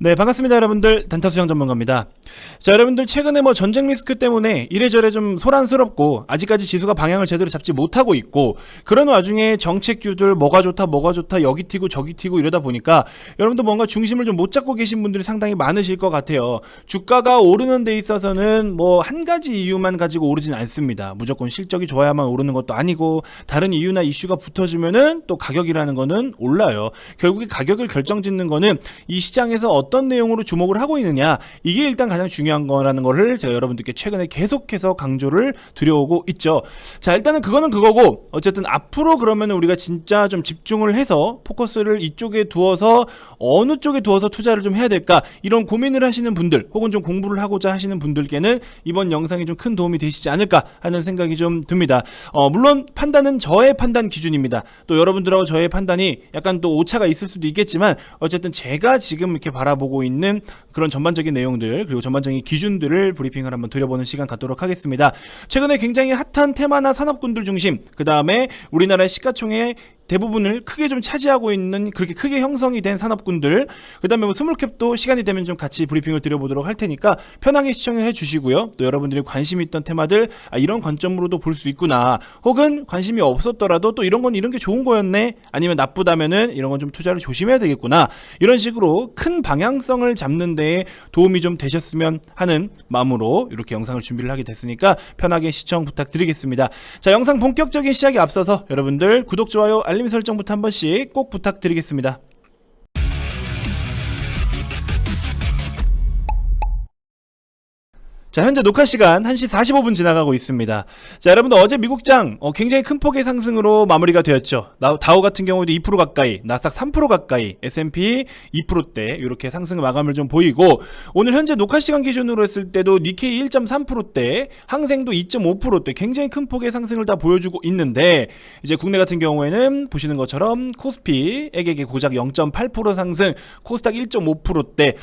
네, 반갑습니다, 여러분들. 단타수영 전문가입니다. 자, 여러분들 최근에 뭐 전쟁 리스크 때문에 이래저래 좀 소란스럽고 아직까지 지수가 방향을 제대로 잡지 못하고 있고, 그런 와중에 정책규들 뭐가 좋다 여기 튀고 저기 튀고 이러다 보니까 여러분들 뭔가 중심을 좀 못 잡고 계신 분들이 상당히 많으실 것 같아요. 주가가 오르는 데 있어서는 뭐 한 가지 이유만 가지고 오르진 않습니다. 무조건 실적이 좋아야만 오르는 것도 아니고, 다른 이유나 이슈가 붙어주면은 또 가격이라는 거는 올라요. 결국에 가격을 결정짓는 거는 이 시장에서 어떤 내용으로 주목을 하고 있느냐, 이게 일단 가장 중요한 거라는 거를 제가 여러분들께 최근에 계속해서 강조를 드려오고 있죠. 자, 일단은 그거는 그거고, 어쨌든 앞으로 그러면 우리가 진짜 좀 집중을 해서 포커스를 이쪽에 두어서 어느 쪽에 두어서 투자를 좀 해야 될까, 이런 고민을 하시는 분들, 혹은 좀 공부를 하고자 하시는 분들께는 이번 영상이 좀 큰 도움이 되시지 않을까 하는 생각이 좀 듭니다. 물론 판단은 저의 판단 기준입니다. 또 여러분들하고 저의 판단이 약간 또 오차가 있을 수도 있겠지만, 어쨌든 제가 지금 이렇게 바라보고 있는 그런 전반적인 내용들, 그리고 전반적인 기준들을 브리핑을 한번 드려보는 시간 갖도록 하겠습니다. 최근에 굉장히 핫한 테마나 산업군들 중심, 그 다음에 우리나라의 시가총액 대부분을 크게 좀 차지하고 있는, 그렇게 크게 형성이 된 산업군들, 그 다음에 뭐 스몰캡도 시간이 되면 좀 같이 브리핑을 드려보도록 할 테니까 편하게 시청을 해주시고요. 또 여러분들이 관심이 있던 테마들, 이런 관점으로도 볼 수 있구나, 혹은 관심이 없었더라도 또 이런 건 이런 게 좋은 거였네, 아니면 나쁘다면은 이런 건 좀 투자를 조심해야 되겠구나, 이런 식으로 큰 방향성을 잡는 데에 도움이 좀 되셨으면 하는 마음으로 이렇게 영상을 준비를 하게 됐으니까 편하게 시청 부탁드리겠습니다. 자, 영상 본격적인 시작에 앞서서 여러분들 구독, 좋아요, 알림 설정부터 한 번씩 꼭 부탁드리겠습니다. 자, 현재 녹화 시간 1시 45분 지나가고 있습니다. 자, 여러분들 어제 미국장 굉장히 큰 폭의 상승으로 마무리가 되었죠. 다우 같은 경우도 2% 가까이, 나스닥 3% 가까이, S&P 2%대 이렇게 상승 마감을 좀 보이고, 오늘 현재 녹화 시간 기준으로 했을 때도 니케이 1.3%대, 항생도 2.5%대 굉장히 큰 폭의 상승을 다 보여주고 있는데, 이제 국내 같은 경우에는 보시는 것처럼 코스피에게 고작 0.8% 상승, 코스닥 1.5%대,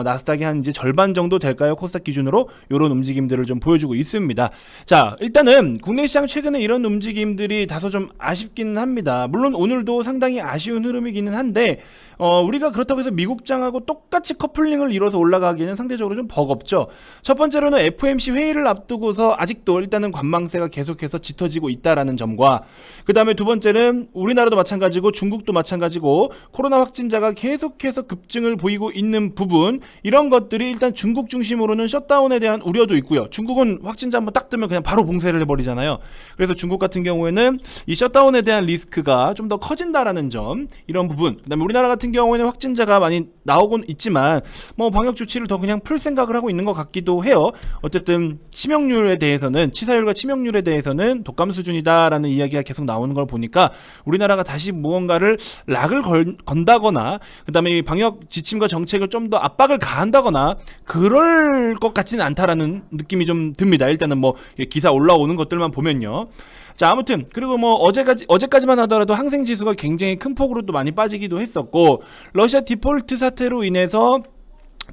나스닥이 한 이제 절반 정도 될까요? 코스닥 기준으로 이런 움직임들을 좀 보여주고 있습니다. 자, 일단은 국내 시장 최근에 이런 움직임들이 다소 좀 아쉽기는 합니다. 물론 오늘도 상당히 아쉬운 흐름이기는 한데, 우리가 그렇다고 해서 미국장하고 똑같이 커플링을 이뤄서 올라가기에는 상대적으로 좀 버겁죠. 첫 번째로는 FOMC 회의를 앞두고서 아직도 일단은 관망세가 계속해서 짙어지고 있다라는 점과, 그 다음에 두 번째는 우리나라도 마찬가지고 중국도 마찬가지고 코로나 확진자가 계속해서 급증을 보이고 있는 부분, 이런 것들이 일단 중국 중심으로는 셧다운에 대한 우려도 있고요. 중국은 확진자 한번 딱 뜨면 그냥 바로 봉쇄를 해버리잖아요. 그래서 중국 같은 경우에는 이 셧다운에 대한 리스크가 좀 더 커진다라는 점, 이런 부분. 그 다음에 우리나라 같은 경우에는 확진자가 많이 나오곤 있지만 뭐 방역 조치를 더 그냥 풀 생각을 하고 있는 것 같기도 해요. 어쨌든 치명률에 대해서는, 치사율과 치명률에 대해서는 독감 수준이다라는 이야기가 계속 나오는 걸 보니까 우리나라가 다시 무언가를 락을 건다거나, 그 다음에 방역 지침과 정책을 좀 더 압박을 가한다거나 그럴 것 같지는 않다라는 느낌이 좀 듭니다. 일단은 뭐 기사 올라오는 것들만 보면요. 자, 아무튼 그리고 뭐 어제까지만 하더라도 항생 지수가 굉장히 큰 폭으로 또 많이 빠지기도 했었고, 러시아 디폴트 사태로 인해서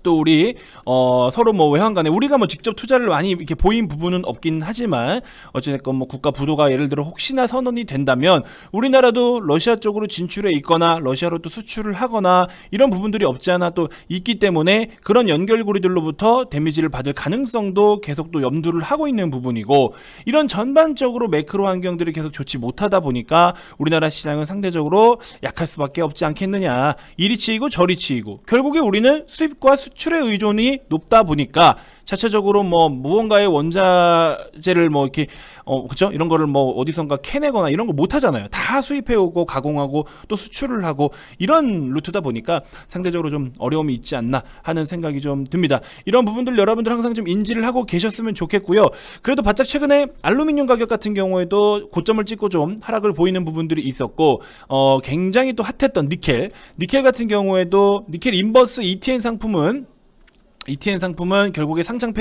또 우리 서로 뭐 외환 간에 우리가 뭐 직접 투자를 많이 이렇게 보인 부분은 없긴 하지만, 어찌됐건 뭐 국가 부도가 예를 들어 혹시나 선언이 된다면 우리나라도 러시아 쪽으로 진출해 있거나 러시아로 또 수출을 하거나 이런 부분들이 없지 않아 또 있기 때문에, 그런 연결고리들로부터 데미지를 받을 가능성도 계속 또 염두를 하고 있는 부분이고, 이런 전반적으로 매크로 환경들이 계속 좋지 못하다 보니까 우리나라 시장은 상대적으로 약할 수밖에 없지 않겠느냐. 이리 치이고 저리 치이고, 결국에 우리는 수입과 수출의 의존이 높다 보니까 자체적으로 뭐 무언가의 원자재를 뭐 이렇게 그쵸? 이런 거를 뭐 어디선가 캐내거나 이런 거 못 하잖아요. 다 수입해오고 가공하고 또 수출을 하고, 이런 루트다 보니까 상대적으로 좀 어려움이 있지 않나 하는 생각이 좀 듭니다. 이런 부분들 여러분들 항상 좀 인지를 하고 계셨으면 좋겠고요. 그래도 바짝 최근에 알루미늄 가격 같은 경우에도 고점을 찍고 좀 하락을 보이는 부분들이 있었고, 굉장히 또 핫했던 니켈 같은 경우에도 니켈 인버스 ETN 상품은 결국에 상장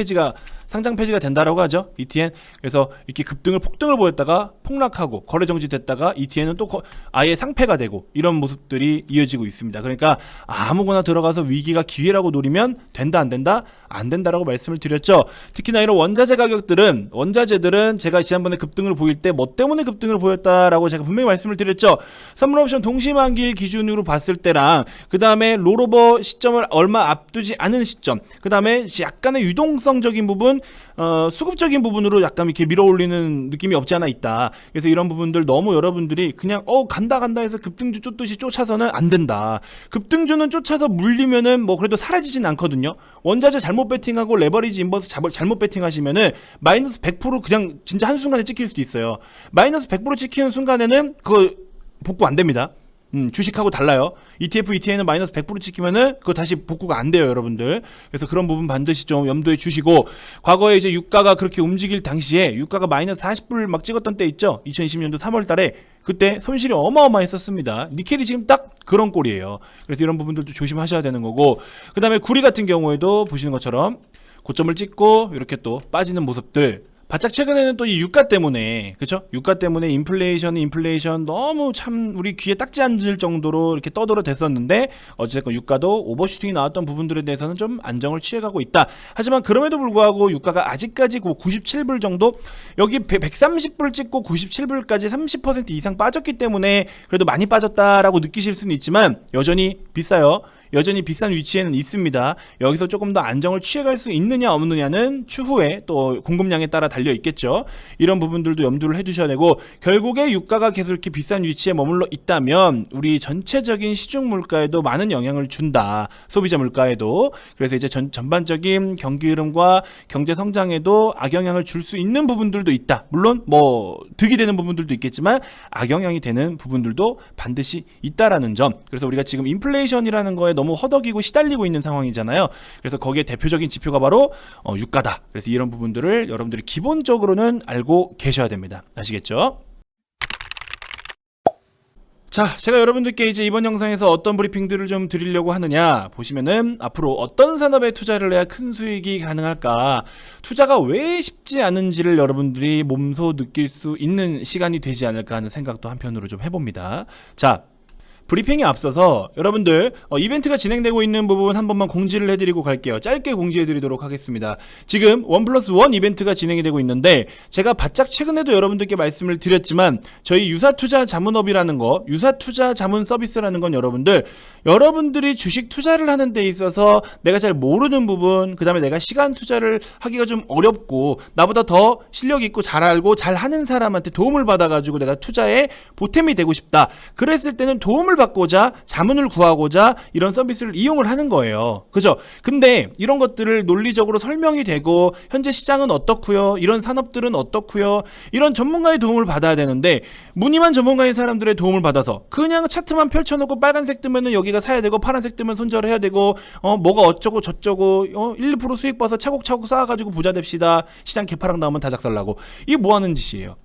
상장 폐지가 된다라고 하죠. ETN. 그래서 이렇게 폭등을 보였다가 폭락하고 거래 정지됐다가 ETN은 또 아예 상폐가 되고 이런 모습들이 이어지고 있습니다. 그러니까 아무거나 들어가서 위기가 기회라고 노리면 된다 안 된다? 안 된다라고 말씀을 드렸죠. 특히나 이런 원자재들은 제가 지난번에 급등을 보일 때 뭐 때문에 급등을 보였다라고 제가 분명히 말씀을 드렸죠. 선물옵션 동시만기일 기준으로 봤을 때랑 그 다음에 롤오버 시점을 얼마 앞두지 않은 시점, 그 다음에 약간의 유동성적인 부분, 수급적인 부분으로 약간 이렇게 밀어올리는 느낌이 없지 않아 있다. 그래서 이런 부분들 너무 여러분들이 그냥 간다 해서 급등주 쫓듯이 쫓아서는 안 된다. 급등주는 쫓아서 물리면은 뭐 그래도 사라지진 않거든요. 원자재 잘못 배팅하고 레버리지 인버스 잘못 배팅하시면은 마이너스 100% 그냥 진짜 한순간에 찍힐 수도 있어요. 마이너스 100% 찍히는 순간에는 그거 복구 안 됩니다. 주식하고 달라요. ETF, ETN은 마이너스 100% 찍히면은 그거 다시 복구가 안 돼요, 여러분들. 그래서 그런 부분 반드시 좀 염두에 주시고, 과거에 이제 유가가 그렇게 움직일 당시에 유가가 마이너스 40불 막 찍었던 때 있죠? 2020년도 3월 달에 그때 손실이 어마어마했었습니다. 니켈이 지금 딱 그런 꼴이에요. 그래서 이런 부분들도 조심하셔야 되는 거고, 그 다음에 구리 같은 경우에도 보시는 것처럼 고점을 찍고 이렇게 또 빠지는 모습들. 바짝 최근에는 또 이 유가 때문에, 그쵸? 유가 때문에 인플레이션 너무 참 우리 귀에 딱지 앉을 정도로 이렇게 떠들어 댔었는데, 어쨌든 유가도 오버슈팅이 나왔던 부분들에 대해서는 좀 안정을 취해가고 있다. 하지만 그럼에도 불구하고 유가가 아직까지 97불 정도, 여기 130불 찍고 97불까지 30% 이상 빠졌기 때문에 그래도 많이 빠졌다라고 느끼실 수는 있지만 여전히 비싸요. 여전히 비싼 위치에는 있습니다. 여기서 조금 더 안정을 취해갈 수 있느냐 없느냐는 추후에 또 공급량에 따라 달려 있겠죠. 이런 부분들도 염두를 해두셔야 되고, 결국에 유가가 계속 이렇게 비싼 위치에 머물러 있다면 우리 전체적인 시중 물가에도 많은 영향을 준다. 소비자 물가에도. 그래서 이제 전반적인 경기 흐름과 경제 성장에도 악영향을 줄 수 있는 부분들도 있다. 물론 뭐 득이 되는 부분들도 있겠지만 악영향이 되는 부분들도 반드시 있다라는 점. 그래서 우리가 지금 인플레이션이라는 거에 너무 허덕이고 시달리고 있는 상황이잖아요. 그래서 거기에 대표적인 지표가 바로 유가다. 그래서 이런 부분들을 여러분들이 기본적으로는 알고 계셔야 됩니다. 아시겠죠? 자, 제가 여러분들께 이제 이번 영상에서 어떤 브리핑들을 좀 드리려고 하느냐, 보시면은 앞으로 어떤 산업에 투자를 해야 큰 수익이 가능할까, 투자가 왜 쉽지 않은지를 여러분들이 몸소 느낄 수 있는 시간이 되지 않을까 하는 생각도 한편으로 좀 해봅니다. 자, 브리핑에 앞서서 여러분들 이벤트가 진행되고 있는 부분 한 번만 공지를 해드리고 갈게요. 짧게 공지해드리도록 하겠습니다. 지금 1+1 이벤트가 진행이 되고 있는데, 제가 바짝 최근에도 여러분들께 말씀을 드렸지만 저희 유사투자 자문업이라는 거, 유사투자 자문 서비스라는 건 여러분들이 주식 투자를 하는 데 있어서 내가 잘 모르는 부분, 그 다음에 내가 시간 투자를 하기가 좀 어렵고 나보다 더 실력 있고 잘 알고 잘 하는 사람한테 도움을 받아가지고 내가 투자에 보탬이 되고 싶다. 그랬을 때는 도움을 받고자, 자문을 구하고자 이런 서비스를 이용을 하는 거예요. 그죠? 근데 이런 것들을 논리적으로 설명이 되고, 현재 시장은 어떻고요, 이런 산업들은 어떻고요, 이런 전문가의 도움을 받아야 되는데, 무늬만 전문가인 사람들의 도움을 받아서 그냥 차트만 펼쳐놓고 빨간색 뜨면은 여기가 사야 되고, 파란색 뜨면 손절해야 되고, 뭐가 어쩌고 저쩌고, 1% 수익 봐서 차곡차곡 쌓아가지고 부자 됩시다. 시장 개파락 나오면 다 작살나고. 이게 뭐 하는 짓이에요?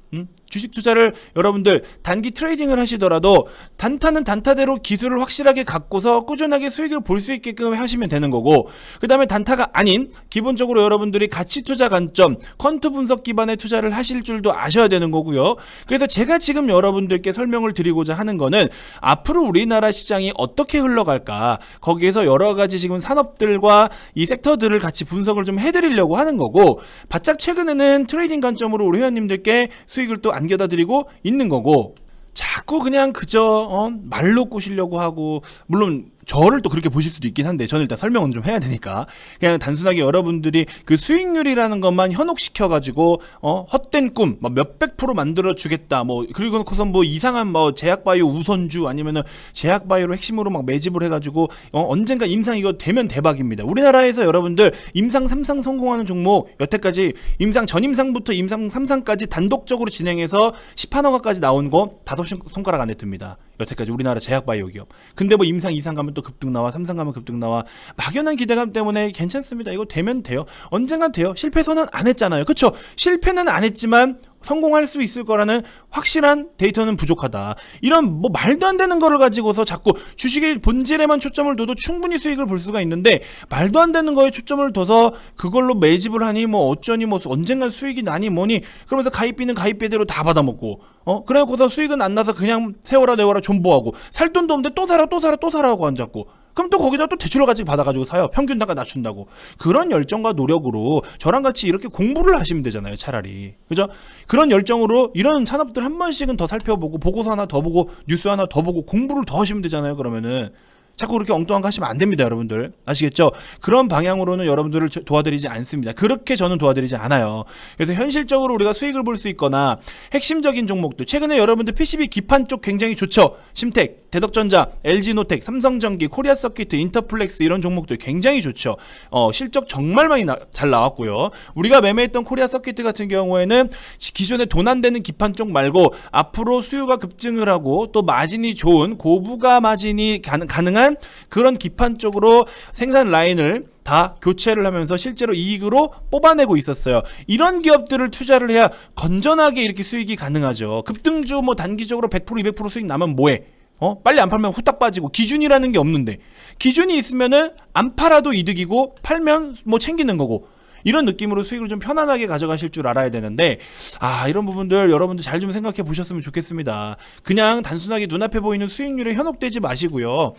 주식 투자를 여러분들 단기 트레이딩을 하시더라도 단타는 단타대로 기술을 확실하게 갖고서 꾸준하게 수익을 볼 수 있게끔 하시면 되는 거고, 그 다음에 단타가 아닌 기본적으로 여러분들이 가치 투자 관점, 퀀트 분석 기반의 투자를 하실 줄도 아셔야 되는 거고요. 그래서 제가 지금 여러분들께 설명을 드리고자 하는 거는 앞으로 우리나라 시장이 어떻게 흘러갈까, 거기에서 여러 가지 지금 산업들과 이 섹터들을 같이 분석을 좀 해드리려고 하는 거고, 바짝 최근에는 트레이딩 관점으로 우리 회원님들께 수익을 또 안겨다 드리고 있는 거고, 자꾸 그냥 그저 말로 꼬시려고 하고, 물론 저를 또 그렇게 보실 수도 있긴 한데 저는 일단 설명은 좀 해야 되니까, 그냥 단순하게 여러분들이 그 수익률이라는 것만 현혹시켜가지고 헛된 꿈 몇백 프로 만들어 주겠다, 뭐 그리고 놓고서 뭐 이상한 뭐 제약바이오 우선주 아니면은 제약바이오로 핵심으로 막 매집을 해가지고 언젠가 임상 이거 되면 대박입니다. 우리나라에서 여러분들 임상 3상 성공하는 종목, 여태까지 임상 전임상부터 임상 3상까지 단독적으로 진행해서 10한허가까지 나온 거 5손가락 안에 듭니다. 여태까지 우리나라 제약바이오 기업. 근데 뭐 임상 2상 가면 또 급등 나와, 3상 가면 급등 나와. 막연한 기대감 때문에 괜찮습니다. 이거 되면 돼요. 언젠간 돼요. 실패선언 안 했잖아요. 그쵸? 실패는 안 했지만 성공할 수 있을 거라는 확실한 데이터는 부족하다. 이런 뭐 말도 안 되는 거를 가지고서 자꾸 주식의 본질에만 초점을 둬도 충분히 수익을 볼 수가 있는데, 말도 안 되는 거에 초점을 둬서 그걸로 매집을 하니 뭐 어쩌니 뭐 언젠간 수익이 나니 뭐니 그러면서 가입비는 가입비대로 다 받아먹고 그래놓고서 수익은 안 나서 그냥 세워라 내워라 존버하고, 살 돈도 없는데 또 사라 또 사라 또 사라 하고 앉았고, 그럼 또 거기다 또 대출을 가지고 받아가지고 사요. 평균 단가 낮춘다고. 그런 열정과 노력으로 저랑 같이 이렇게 공부를 하시면 되잖아요, 차라리. 그죠? 그런 열정으로 이런 산업들 한 번씩은 더 살펴보고, 보고서 하나 더 보고, 뉴스 하나 더 보고, 공부를 더 하시면 되잖아요, 그러면은. 자꾸 그렇게 엉뚱한 거 하시면 안 됩니다, 여러분들. 아시겠죠? 그런 방향으로는 여러분들을 도와드리지 않습니다. 그렇게 저는 도와드리지 않아요. 그래서 현실적으로 우리가 수익을 볼 수 있거나 핵심적인 종목들, 최근에 여러분들 PCB 기판 쪽 굉장히 좋죠. 심텍, 대덕전자, LG노텍, 삼성전기, 코리아서키트, 인터플렉스 이런 종목들 굉장히 좋죠. 실적 정말 많이 잘 나왔고요. 우리가 매매했던 코리아서키트 같은 경우에는 기존에 돈 안 되는 기판 쪽 말고 앞으로 수요가 급증을 하고 또 마진이 좋은 고부가 마진이 가능한 그런 기판 쪽으로 생산 라인을 다 교체를 하면서 실제로 이익으로 뽑아내고 있었어요. 이런 기업들을 투자를 해야 건전하게 이렇게 수익이 가능하죠. 급등주 뭐 단기적으로 100% 200% 수익 나면 뭐해? 빨리 안 팔면 후딱 빠지고, 기준이라는 게 없는데, 기준이 있으면은 안 팔아도 이득이고 팔면 뭐 챙기는 거고, 이런 느낌으로 수익을 좀 편안하게 가져가실 줄 알아야 되는데, 이런 부분들 여러분들 잘 좀 생각해 보셨으면 좋겠습니다. 그냥 단순하게 눈앞에 보이는 수익률에 현혹되지 마시고요.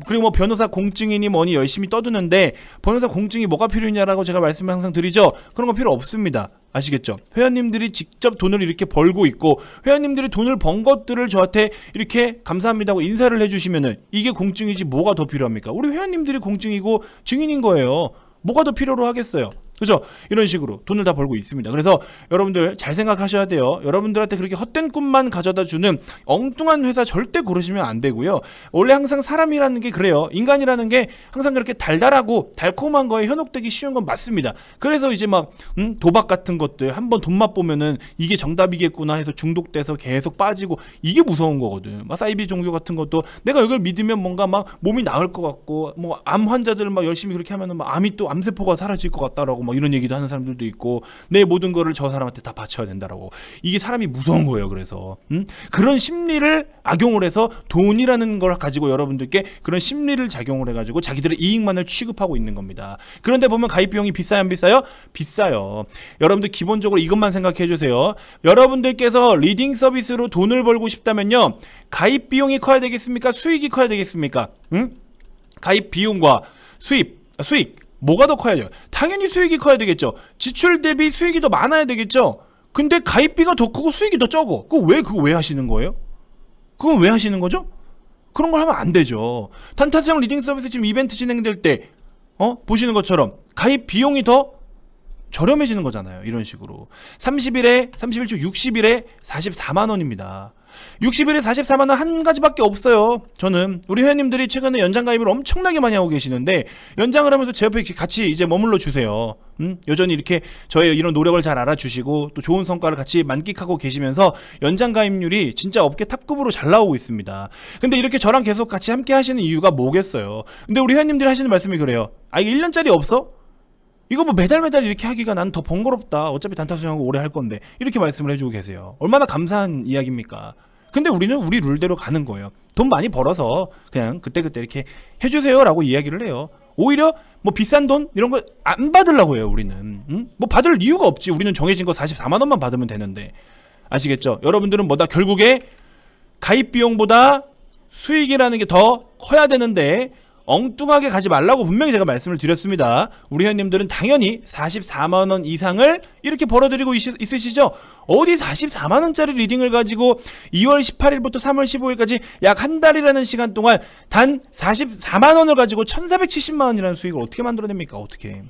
그리고 뭐 변호사 공증이니 뭐니 열심히 떠드는데, 변호사 공증이 뭐가 필요냐라고 제가 말씀을 항상 드리죠. 그런 거 필요 없습니다. 아시겠죠? 회원님들이 직접 돈을 이렇게 벌고 있고, 회원님들이 돈을 번 것들을 저한테 이렇게 감사합니다고 인사를 해주시면은 이게 공증이지 뭐가 더 필요합니까? 우리 회원님들이 공증이고 증인인 거예요. 뭐가 더 필요로 하겠어요? 그죠? 이런 식으로 돈을 다 벌고 있습니다. 그래서 여러분들 잘 생각하셔야 돼요. 여러분들한테 그렇게 헛된 꿈만 가져다 주는 엉뚱한 회사 절대 고르시면 안 되고요. 원래 항상 사람이라는 게 그래요. 인간이라는 게 항상 그렇게 달달하고 달콤한 거에 현혹되기 쉬운 건 맞습니다. 그래서 이제 막 도박 같은 것들 한번 돈 맛보면은 이게 정답이겠구나 해서 중독돼서 계속 빠지고, 이게 무서운 거거든. 막 사이비 종교 같은 것도 내가 이걸 믿으면 뭔가 막 몸이 나을 것 같고, 뭐 암 환자들 막 열심히 그렇게 하면은 막 암이 또 암세포가 사라질 것 같다라고 뭐 이런 얘기도 하는 사람들도 있고, 내 모든 거를 저 사람한테 다 바쳐야 된다라고. 이게 사람이 무서운 거예요. 그래서 그런 심리를 악용을 해서 돈이라는 걸 가지고 여러분들께 그런 심리를 작용을 해가지고 자기들의 이익만을 취급하고 있는 겁니다. 그런데 보면 가입 비용이 비싸요, 안 비싸요? 비싸요. 여러분들 기본적으로 이것만 생각해 주세요. 여러분들께서 리딩 서비스로 돈을 벌고 싶다면요, 가입 비용이 커야 되겠습니까? 수익이 커야 되겠습니까? 가입 비용과 수익 뭐가 더 커야죠? 당연히 수익이 커야 되겠죠. 지출 대비 수익이 더 많아야 되겠죠. 근데 가입비가 더 크고 수익이 더 적어. 그거 왜 하시는 거예요? 그건 왜 하시는 거죠? 그런 걸 하면 안 되죠. 단타수형 리딩 서비스 지금 이벤트 진행될 때 보시는 것처럼 가입 비용이 더 저렴해지는 거잖아요. 이런 식으로 30일초 60일에 44만 원입니다. 60일에 44만 원 한 가지밖에 없어요. 저는 우리 회원님들이 최근에 연장 가입을 엄청나게 많이 하고 계시는데, 연장을 하면서 제 옆에 같이 이제 머물러 주세요. 여전히 이렇게 저의 이런 노력을 잘 알아주시고 또 좋은 성과를 같이 만끽하고 계시면서 연장 가입률이 진짜 업계 탑급으로 잘 나오고 있습니다. 근데 이렇게 저랑 계속 같이 함께 하시는 이유가 뭐겠어요? 근데 우리 회원님들이 하시는 말씀이 그래요. 이거 1년짜리 없어? 이거 뭐 매달 이렇게 하기가 난 더 번거롭다. 어차피 단타 수령하고 오래 할 건데. 이렇게 말씀을 해주고 계세요. 얼마나 감사한 이야기입니까? 근데 우리는 우리 룰대로 가는 거예요. 돈 많이 벌어서 그냥 그때그때 이렇게 해주세요 라고 이야기를 해요. 오히려 뭐 비싼 돈 이런 거 안 받으려고 해요. 우리는 뭐 받을 이유가 없지. 우리는 정해진 거 44만 원만 받으면 되는데. 아시겠죠? 여러분들은 뭐다 결국에 가입 비용보다 수익이라는 게 더 커야 되는데 엉뚱하게 가지 말라고 분명히 제가 말씀을 드렸습니다. 우리 회원님들은 당연히 44만 원 이상을 이렇게 벌어들이고 있으시죠? 어디 44만 원짜리 리딩을 가지고 2월 18일부터 3월 15일까지 약 한 달이라는 시간 동안 단 44만 원을 가지고 1470만 원이라는 수익을 어떻게 만들어냅니까? 어떻게?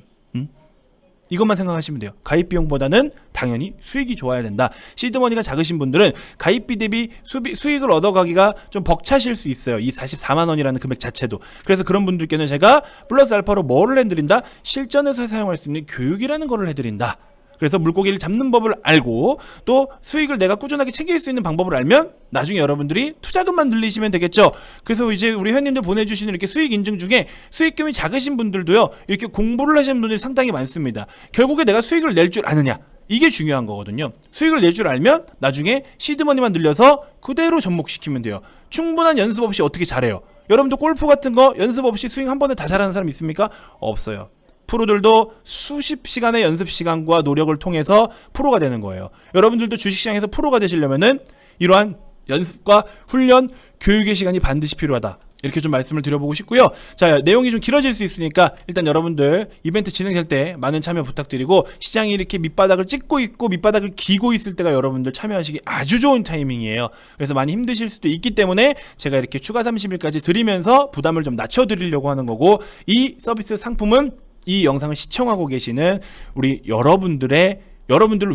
이것만 생각하시면 돼요. 가입 비용보다는 당연히 수익이 좋아야 된다. 시드머니가 작으신 분들은 가입비 대비 수익을 얻어가기가 좀 벅차실 수 있어요. 이 44만 원이라는 금액 자체도. 그래서 그런 분들께는 제가 플러스 알파로 뭐를 해드린다? 실전에서 사용할 수 있는 교육이라는 거를 해드린다. 그래서 물고기를 잡는 법을 알고 또 수익을 내가 꾸준하게 챙길 수 있는 방법을 알면 나중에 여러분들이 투자금만 늘리시면 되겠죠. 그래서 이제 우리 회원님들 보내주시는 이렇게 수익 인증 중에 수익금이 작으신 분들도요, 이렇게 공부를 하시는 분들이 상당히 많습니다. 결국에 내가 수익을 낼 줄 아느냐, 이게 중요한 거거든요. 수익을 낼 줄 알면 나중에 시드머니만 늘려서 그대로 접목시키면 돼요. 충분한 연습 없이 어떻게 잘해요? 여러분도 골프 같은 거 연습 없이 스윙 한 번에 다 잘하는 사람 있습니까? 없어요. 프로들도 수십 시간의 연습 시간과 노력을 통해서 프로가 되는 거예요. 여러분들도 주식시장에서 프로가 되시려면은 이러한 연습과 훈련, 교육의 시간이 반드시 필요하다. 이렇게 좀 말씀을 드려보고 싶고요. 자, 내용이 좀 길어질 수 있으니까 일단 여러분들 이벤트 진행될 때 많은 참여 부탁드리고, 시장이 이렇게 밑바닥을 찍고 있고 밑바닥을 기고 있을 때가 여러분들 참여하시기 아주 좋은 타이밍이에요. 그래서 많이 힘드실 수도 있기 때문에 제가 이렇게 추가 30일까지 드리면서 부담을 좀 낮춰드리려고 하는 거고, 이 서비스 상품은 이 영상을 시청하고 계시는 우리 여러분들을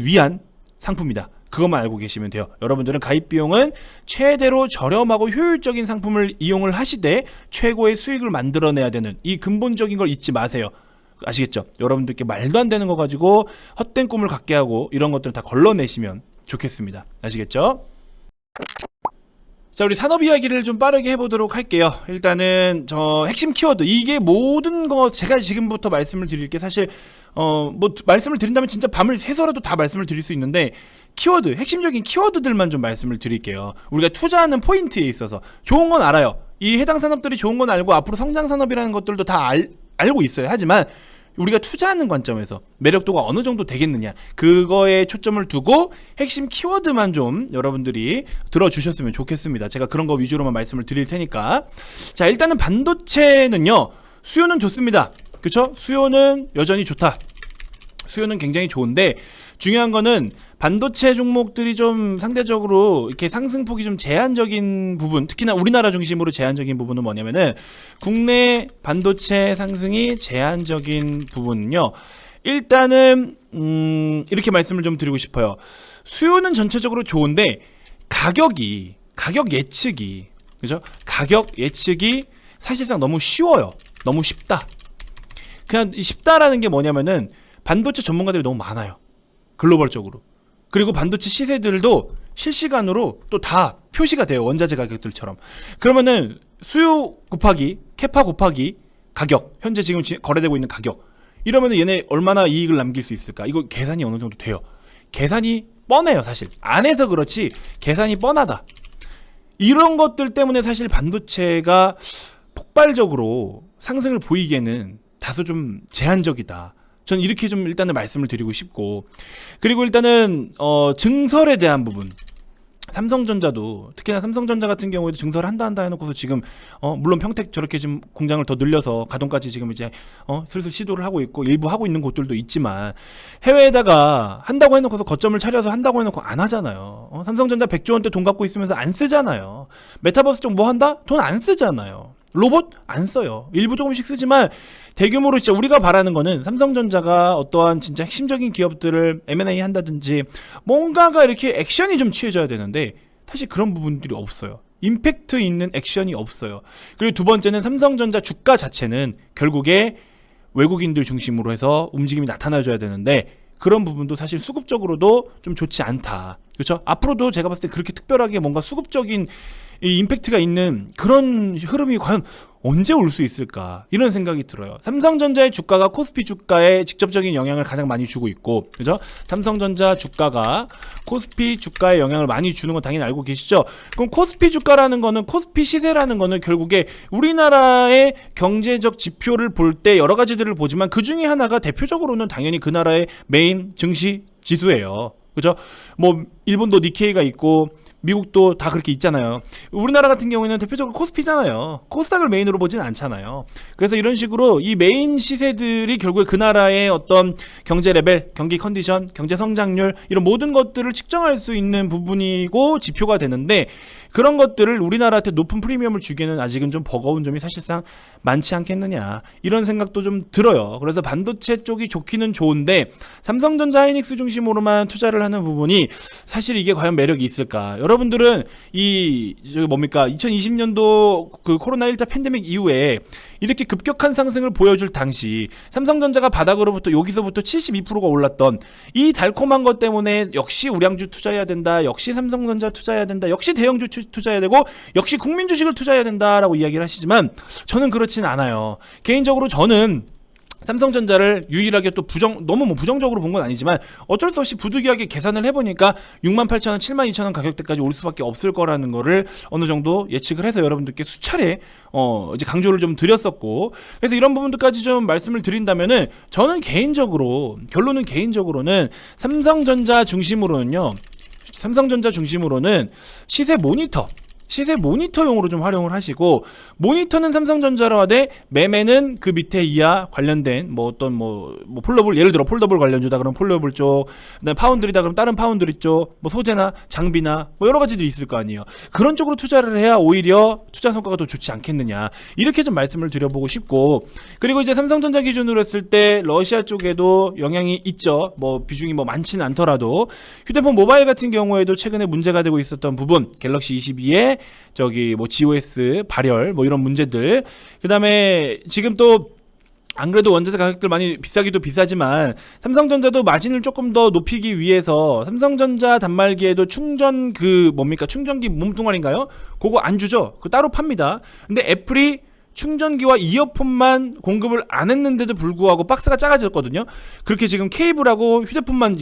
위한 상품이다. 그것만 알고 계시면 돼요. 여러분들은 가입 비용은 최대로 저렴하고 효율적인 상품을 이용을 하시되 최고의 수익을 만들어내야 되는 이 근본적인 걸 잊지 마세요. 아시겠죠? 여러분들께 말도 안 되는 거 가지고 헛된 꿈을 갖게 하고 이런 것들을 다 걸러내시면 좋겠습니다. 아시겠죠? 자, 우리 산업 이야기를 좀 빠르게 해보도록 할게요. 일단은 저 핵심 키워드, 이게 모든 거 제가 지금부터 말씀을 드릴 게 사실 뭐 말씀을 드린다면 진짜 밤을 새서라도 다 말씀을 드릴 수 있는데, 키워드, 핵심적인 키워드들만 좀 말씀을 드릴게요. 우리가 투자하는 포인트에 있어서 좋은 건 알아요. 이 해당 산업들이 좋은 건 알고 앞으로 성장 산업이라는 것들도 다 알고 있어요. 하지만 우리가 투자하는 관점에서 매력도가 어느 정도 되겠느냐, 그거에 초점을 두고 핵심 키워드만 좀 여러분들이 들어주셨으면 좋겠습니다. 제가 그런 거 위주로만 말씀을 드릴 테니까. 자, 일단은 반도체는요, 수요는 좋습니다. 그쵸? 수요는 여전히 좋다. 수요는 굉장히 좋은데, 중요한 거는 반도체 종목들이 좀 상대적으로 이렇게 상승폭이 좀 제한적인 부분, 특히나 우리나라 중심으로 제한적인 부분은 뭐냐면은, 국내 반도체 상승이 제한적인 부분은요, 일단은 이렇게 말씀을 좀 드리고 싶어요. 수요는 전체적으로 좋은데 가격 예측이, 그죠? 가격 예측이 사실상 너무 쉬워요. 너무 쉽다. 그냥 쉽다라는 게 뭐냐면은, 반도체 전문가들이 너무 많아요. 글로벌적으로. 그리고 반도체 시세들도 실시간으로 또 다 표시가 돼요. 원자재 가격들처럼. 그러면은 수요 곱하기 캐파 곱하기 가격, 현재 지금 거래되고 있는 가격, 이러면은 얘네 얼마나 이익을 남길 수 있을까? 이거 계산이 어느 정도 돼요. 계산이 뻔해요. 사실 안 해서 그렇지 계산이 뻔하다. 이런 것들 때문에 사실 반도체가 폭발적으로 상승을 보이기에는 다소 좀 제한적이다. 저는 이렇게 좀 일단은 말씀을 드리고 싶고, 그리고 일단은 증설에 대한 부분, 삼성전자도, 특히나 삼성전자 같은 경우에도 증설 한다 해놓고서 지금 물론 평택 저렇게 지금 공장을 더 늘려서 가동까지 지금 이제 슬슬 시도를 하고 있고 일부 하고 있는 곳들도 있지만, 해외에다가 한다고 해놓고서 거점을 차려서 한다고 해놓고 안 하잖아요. 삼성전자 100조 원대 돈 갖고 있으면서 안 쓰잖아요. 메타버스 쪽 뭐 한다? 돈 안 쓰잖아요. 로봇 안 써요. 일부 조금씩 쓰지만 대규모로 진짜 우리가 바라는 거는 삼성전자가 어떠한 진짜 핵심적인 기업들을 M&A 한다든지 뭔가가 이렇게 액션이 좀 취해져야 되는데, 사실 그런 부분들이 없어요. 임팩트 있는 액션이 없어요. 그리고 두 번째는 삼성전자 주가 자체는 결국에 외국인들 중심으로 해서 움직임이 나타나줘야 되는데, 그런 부분도 사실 수급적으로도 좀 좋지 않다. 그렇죠? 앞으로도 제가 봤을 때 그렇게 특별하게 뭔가 수급적인 이 임팩트가 있는 그런 흐름이 과연 언제 올 수 있을까, 이런 생각이 들어요. 삼성전자의 주가가 코스피 주가에 직접적인 영향을 가장 많이 주고 있고, 그죠? 삼성전자 주가가 코스피 주가에 영향을 많이 주는 건 당연히 알고 계시죠? 그럼 코스피 주가라는 거는, 코스피 시세라는 거는 결국에 우리나라의 경제적 지표를 볼 때 여러 가지들을 보지만 그 중에 하나가 대표적으로는 당연히 그 나라의 메인 증시 지수예요. 그죠? 뭐 일본도 니케이가 있고 미국도 다 그렇게 있잖아요. 우리나라 같은 경우에는 대표적으로 코스피잖아요. 코스닥을 메인으로 보지는 않잖아요. 그래서 이런 식으로 이 메인 시세들이 결국에 그 나라의 어떤 경제 레벨, 경기 컨디션, 경제 성장률, 이런 모든 것들을 측정할 수 있는 부분이고 지표가 되는데, 그런 것들을 우리나라한테 높은 프리미엄을 주기에는 아직은 좀 버거운 점이 사실상 많지 않겠느냐, 이런 생각도 좀 들어요. 그래서 반도체 쪽이 좋기는 좋은데 삼성전자 하이닉스 중심으로만 투자를 하는 부분이 사실 이게 과연 매력이 있을까? 여러분들은 이 2020년도 그 코로나 1차 팬데믹 이후에 이렇게 급격한 상승을 보여줄 당시 삼성전자가 바닥으로부터 여기서부터 72%가 올랐던 이 달콤한 것 때문에 역시 우량주 투자해야 된다, 역시 삼성전자 투자해야 된다, 역시 대형주 투자해야 되고, 역시 국민 주식을 투자해야 된다라고 이야기를 하시지만 저는 그렇진 않아요. 개인적으로 저는 삼성전자를 유일하게 또 너무 뭐 부정적으로 본 건 아니지만 어쩔 수 없이 부득이하게 계산을 해보니까 68,000원, 72,000원 가격대까지 올 수밖에 없을 거라는 거를 어느 정도 예측을 해서 여러분들께 수차례 이제 강조를 좀 드렸었고, 그래서 이런 부분들까지 좀 말씀을 드린다면은 저는 결론은 개인적으로는 삼성전자 중심으로는 시세 모니터용으로 좀 활용을 하시고, 모니터는 삼성전자로 하되 매매는 그 밑에 이하 관련된 폴더블, 예를 들어 폴더블 관련주다 그러면 폴더블 쪽, 그다음에 파운드리다 그러면 다른 파운드리 쪽, 소재나 장비나 여러 가지들이 있을 거 아니에요. 그런 쪽으로 투자를 해야 오히려 투자 성과가 더 좋지 않겠느냐, 이렇게 좀 말씀을 드려보고 싶고, 그리고 이제 삼성전자 기준으로 했을 때 러시아 쪽에도 영향이 있죠. 비중이 많지는 않더라도 휴대폰 모바일 같은 경우에도 최근에 문제가 되고 있었던 부분, 갤럭시 22에 GOS 발열 이런 문제들, 그 다음에 지금 또 안 그래도 원자재 가격들 많이 비싸기도 비싸지만 삼성전자도 마진을 조금 더 높이기 위해서 삼성전자 단말기에도 충전기 몸뚱아리인가요? 그거 안 주죠. 그거 따로 팝니다. 근데 애플이 충전기와 이어폰만 공급을 안 했는데도 불구하고 박스가 작아졌거든요. 그렇게 지금 케이블하고 휴대폰만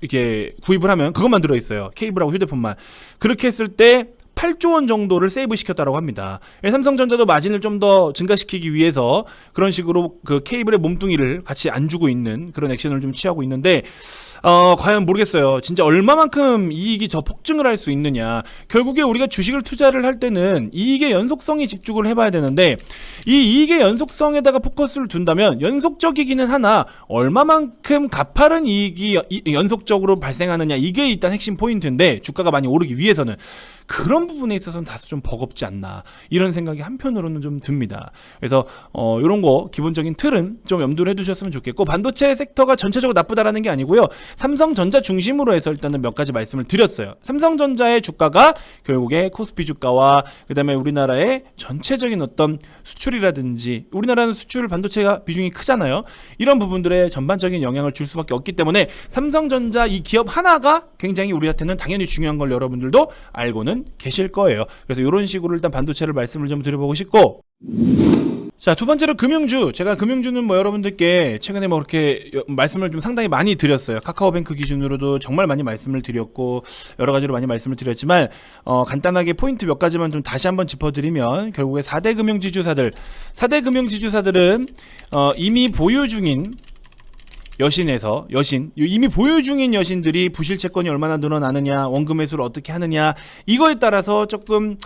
이렇게 구입을 하면 그것만 들어있어요. 케이블하고 휴대폰만. 그렇게 했을 때 8조 원 정도를 세이브 시켰다고 합니다. 삼성전자도 마진을 좀 더 증가시키기 위해서 그런 식으로 그 케이블의 몸뚱이를 같이 안 주고 있는 그런 액션을 좀 취하고 있는데, 과연 모르겠어요. 진짜 얼마만큼 이익이 저 폭증을 할 수 있느냐. 결국에 우리가 주식을 투자를 할 때는 이익의 연속성이 집중을 해봐야 되는데, 이 이익의 연속성에다가 포커스를 둔다면 연속적이기는 하나 얼마만큼 가파른 이익이 연속적으로 발생하느냐, 이게 일단 핵심 포인트인데, 주가가 많이 오르기 위해서는 그런 부분에 있어서는 다소 좀 버겁지 않나, 이런 생각이 한편으로는 좀 듭니다. 그래서 이런 거 기본적인 틀은 좀 염두를 해두셨으면 좋겠고, 반도체 섹터가 전체적으로 나쁘다라는 게 아니고요, 삼성전자 중심으로 해서 일단은 몇 가지 말씀을 드렸어요. 삼성전자의 주가가 결국에 코스피 주가와 그 다음에 우리나라의 전체적인 어떤 수출이라든지, 우리나라는 수출 반도체가 비중이 크잖아요. 이런 부분들에 전반적인 영향을 줄 수밖에 없기 때문에 삼성전자 이 기업 하나가 굉장히 우리한테는 당연히 중요한 걸 여러분들도 알고는 계실 거예요. 그래서 이런 식으로 일단 반도체를 말씀을 좀 드려보고 싶고, 자, 두 번째로 금융주. 제가 금융주는 여러분들께 최근에 그렇게 말씀을 좀 상당히 많이 드렸어요. 카카오뱅크 기준으로도 정말 많이 말씀을 드렸고, 여러 가지로 많이 말씀을 드렸지만, 간단하게 포인트 몇 가지만 좀 다시 한번 짚어드리면, 결국에 4대 금융지주사들은 이미 보유 중인 이미 보유 중인 여신들이 부실 채권이 얼마나 늘어나느냐, 원금 회수를 어떻게 하느냐, 이거에 따라서 조금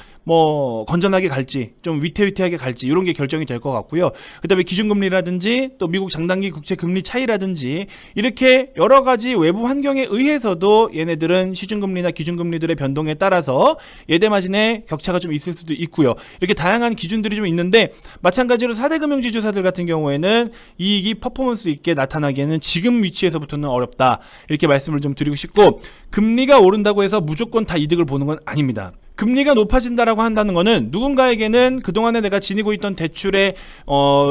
건전하게 갈지, 좀 위태위태하게 갈지, 이런 게 결정이 될 것 같고요. 그 다음에 기준금리라든지 또 미국 장단기 국채 금리 차이라든지, 이렇게 여러 가지 외부 환경에 의해서도 얘네들은 시중금리나 기준금리들의 변동에 따라서 예대 마진의 격차가 좀 있을 수도 있고요. 이렇게 다양한 기준들이 좀 있는데, 마찬가지로 4대 금융지주사들 같은 경우에는 이익이 퍼포먼스 있게 나타나기에는 지금 위치에서부터는 어렵다, 이렇게 말씀을 좀 드리고 싶고, 금리가 오른다고 해서 무조건 다 이득을 보는 건 아닙니다. 금리가 높아진다라고 한다는 거는 누군가에게는 그동안에 내가 지니고 있던 대출의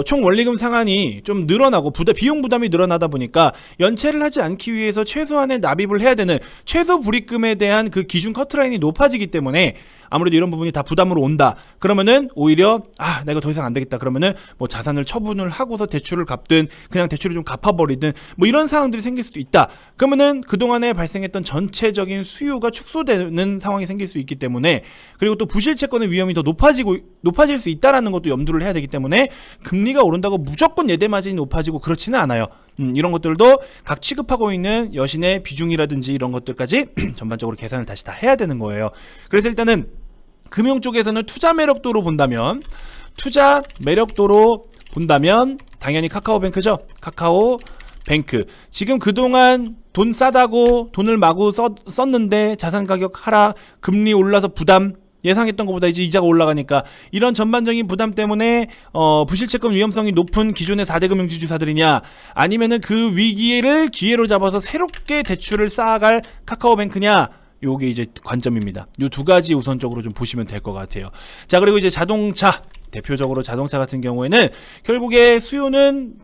총 원리금 상환이 좀 늘어나고 비용 부담이 늘어나다 보니까 연체를 하지 않기 위해서 최소한의 납입을 해야 되는 최소 불입금에 대한 그 기준 커트라인이 높아지기 때문에 아무래도 이런 부분이 다 부담으로 온다. 그러면은 오히려 내가 더 이상 안 되겠다. 그러면은 자산을 처분을 하고서 대출을 갚든 그냥 대출을 좀 갚아버리든 이런 상황들이 생길 수도 있다. 그러면은 그동안에 발생했던 전체적인 수요가 축소되는 상황이 생길 수 있기 때문에, 그리고 또 부실 채권의 위험이 더 높아질 수 있다라는 것도 염두를 해야 되기 때문에, 금리가 오른다고 무조건 예대 마진이 높아지고 그렇지는 않아요. 이런 것들도 각 취급하고 있는 여신의 비중이라든지 이런 것들까지 전반적으로 계산을 다시 다 해야 되는 거예요. 그래서 일단은 금융 쪽에서는 투자 매력도로 본다면 당연히 카카오뱅크죠. 카카오뱅크. 지금 그동안 돈 싸다고 돈을 마구 썼는데 자산 가격 하락, 금리 올라서 부담, 예상했던 것보다 이제 이자가 올라가니까 이런 전반적인 부담 때문에 부실채권 위험성이 높은 기존의 4대 금융지주사들이냐, 아니면은 그 위기를 기회로 잡아서 새롭게 대출을 쌓아갈 카카오뱅크냐, 요게 이제 관점입니다. 요 두 가지 우선적으로 좀 보시면 될 것 같아요. 자, 그리고 이제 자동차, 대표적으로 자동차 같은 경우에는 결국에 수요는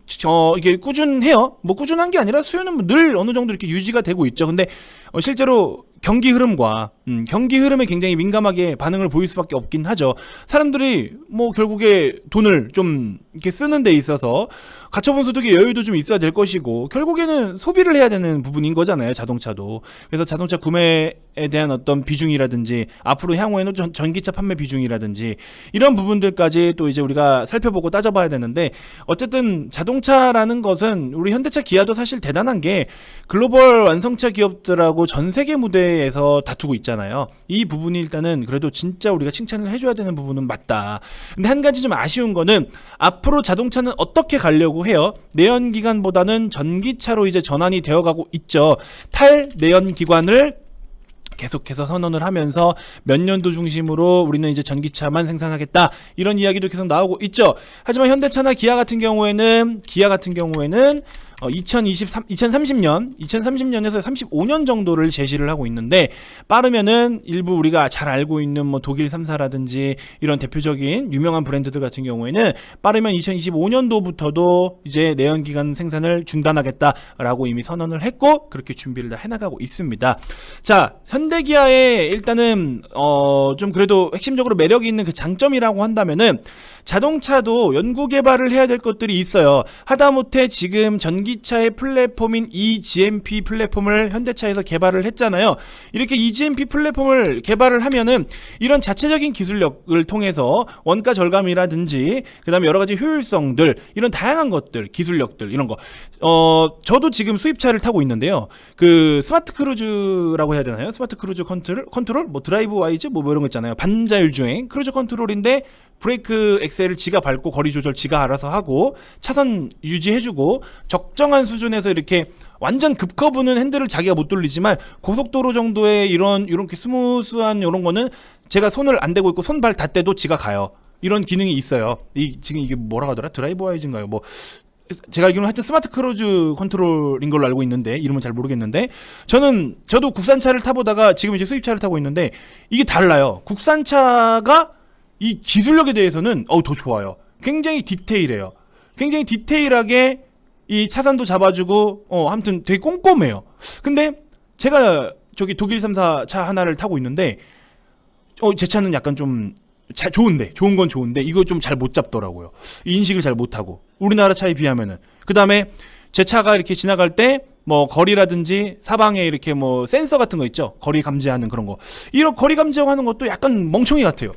이게 꾸준해요. 꾸준한 게 아니라 수요는 늘 어느 정도 이렇게 유지가 되고 있죠. 근데 실제로 경기 흐름과 경기 흐름에 굉장히 민감하게 반응을 보일 수밖에 없긴 하죠. 사람들이 뭐 결국에 돈을 좀 이렇게 쓰는 데 있어서 가처분 소득의 여유도 좀 있어야 될 것이고, 결국에는 소비를 해야 되는 부분인 거잖아요, 자동차도. 그래서 자동차 구매에 대한 어떤 비중이라든지 앞으로 향후에는 전기차 판매 비중이라든지 이런 부분들까지 또 이제 우리가 살펴보고 따져봐야 되는데, 어쨌든 자동차라는 것은 우리 현대차, 기아도 사실 대단한 게 글로벌 완성차 기업들하고 전 세계 무대에서 다투고 있잖아요. 이 부분이 일단은 그래도 진짜 우리가 칭찬을 해줘야 되는 부분은 맞다. 근데 한 가지 좀 아쉬운 거는 앞으로 자동차는 어떻게 가려고 해요? 내연기관보다는 전기차로 이제 전환이 되어가고 있죠. 탈내연기관을 계속해서 선언을 하면서 몇 년도 중심으로 우리는 이제 전기차만 생산하겠다, 이런 이야기도 계속 나오고 있죠. 하지만 현대차나 기아 같은 경우에는 2030년에서 35년 정도를 제시를 하고 있는데, 빠르면은 일부 우리가 잘 알고 있는 뭐 독일 3사라든지 이런 대표적인 유명한 브랜드들 같은 경우에는 빠르면 2025년도부터도 이제 내연기관 생산을 중단하겠다라고 이미 선언을 했고, 그렇게 준비를 다 해나가고 있습니다. 자, 현대기아의 일단은 좀 그래도 핵심적으로 매력이 있는 그 장점이라고 한다면은, 자동차도 연구개발을 해야 될 것들이 있어요. 하다못해 지금 전기차의 플랫폼인 eGMP 플랫폼을 현대차에서 개발을 했잖아요. 이렇게 eGMP 플랫폼을 개발을 하면은 이런 자체적인 기술력을 통해서 원가 절감이라든지 그 다음에 여러가지 효율성들, 이런 다양한 것들, 기술력들, 이런 거 저도 지금 수입차를 타고 있는데요. 그 스마트 크루즈라고 해야 되나요? 스마트 크루즈 컨트롤? 뭐 드라이브 와이즈? 뭐 이런 거 있잖아요. 반자율 주행 크루즈 컨트롤인데, 브레이크 엑셀을 지가 밟고 거리 조절 지가 알아서 하고 차선 유지해주고, 적정한 수준에서 이렇게 완전 급커브는 핸들을 자기가 못 돌리지만 고속도로 정도의 이렇게 스무스한 이런 거는 제가 손을 안 대고 있고 손발 닿대도 지가 가요. 이런 기능이 있어요. 지금 이게 뭐라고 하더라? 드라이브 와이즈인가요? 뭐 제가 알기로는 하여튼 스마트 크루즈 컨트롤인 걸로 알고 있는데, 이름은 잘 모르겠는데, 저도 국산차를 타보다가 지금 이제 수입차를 타고 있는데 이게 달라요. 국산차가 이 기술력에 대해서는 더 좋아요. 굉장히 디테일해요. 굉장히 디테일하게 이 차선도 잡아주고 아무튼 되게 꼼꼼해요. 근데 제가 저기 독일 3사 차 하나를 타고 있는데 제 차는 약간 좀 좋은 건 좋은데 이거 좀 잘 못 잡더라고요. 인식을 잘 못하고, 우리나라 차에 비하면은. 그 다음에 제 차가 이렇게 지나갈 때 뭐 거리라든지 사방에 이렇게 뭐 센서 같은 거 있죠. 거리 감지하는 그런 거. 이런 거리 감지하는 것도 약간 멍청이 같아요.